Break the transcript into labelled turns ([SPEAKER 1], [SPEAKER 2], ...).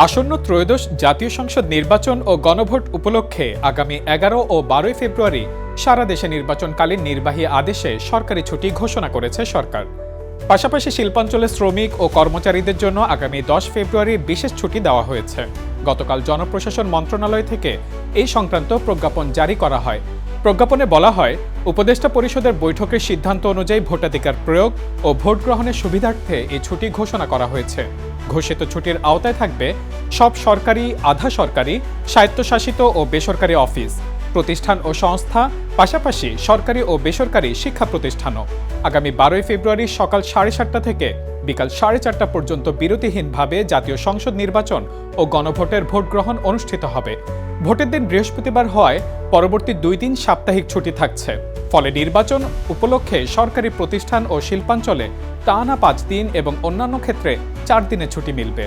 [SPEAKER 1] আসন্ন ত্রয়োদশ জাতীয় সংসদ নির্বাচন ও গণভোট উপলক্ষে আগামী 11 ও 12 ফেব্রুয়ারি সারা দেশে নির্বাচনকালীন নির্বাহী আদেশে সরকারি ছুটি ঘোষণা করেছে সরকার। পাশাপাশি শিল্পাঞ্চলের শ্রমিক ও কর্মচারীদের জন্য আগামী 10 ফেব্রুয়ারি বিশেষ ছুটি দেওয়া হয়েছে। গতকাল জনপ্রশাসন মন্ত্রণালয় থেকে এই সংক্রান্ত প্রজ্ঞাপন জারি করা হয়। প্রজ্ঞাপনে বলা হয়, উপদেষ্টা পরিষদের বৈঠকের সিদ্ধান্ত অনুযায়ী ভোটাধিকার প্রয়োগ ও ভোট গ্রহণের সুবিধার্থে এই ছুটি ঘোষণা করা হয়েছে। ঘোষিত ছুটির আওতায় থাকবে সব সরকারি, আধা সরকারি, স্বায়ত্তশাসিত ও বেসরকারি অফিস, প্রতিষ্ঠান ও সংস্থা, পাশাপাশি সরকারি ও বেসরকারি শিক্ষা প্রতিষ্ঠানও। আগামী 12 ফেব্রুয়ারি সকাল 7:30 থেকে বিকাল 4:30 পর্যন্ত বিরতিহীনভাবে জাতীয় সংসদ নির্বাচন ও গণভোটের ভোট গ্রহণ অনুষ্ঠিত হবে। ভোটের দিন বৃহস্পতিবার হওয়ায় পরবর্তী 2 দিন সাপ্তাহিক ছুটি থাকছে। ফলে নির্বাচন উপলক্ষে সরকারি প্রতিষ্ঠান ও শিল্পাঞ্চলে টানা 5 দিন এবং অন্যান্য ক্ষেত্রে 4 দিনের ছুটি মিলবে।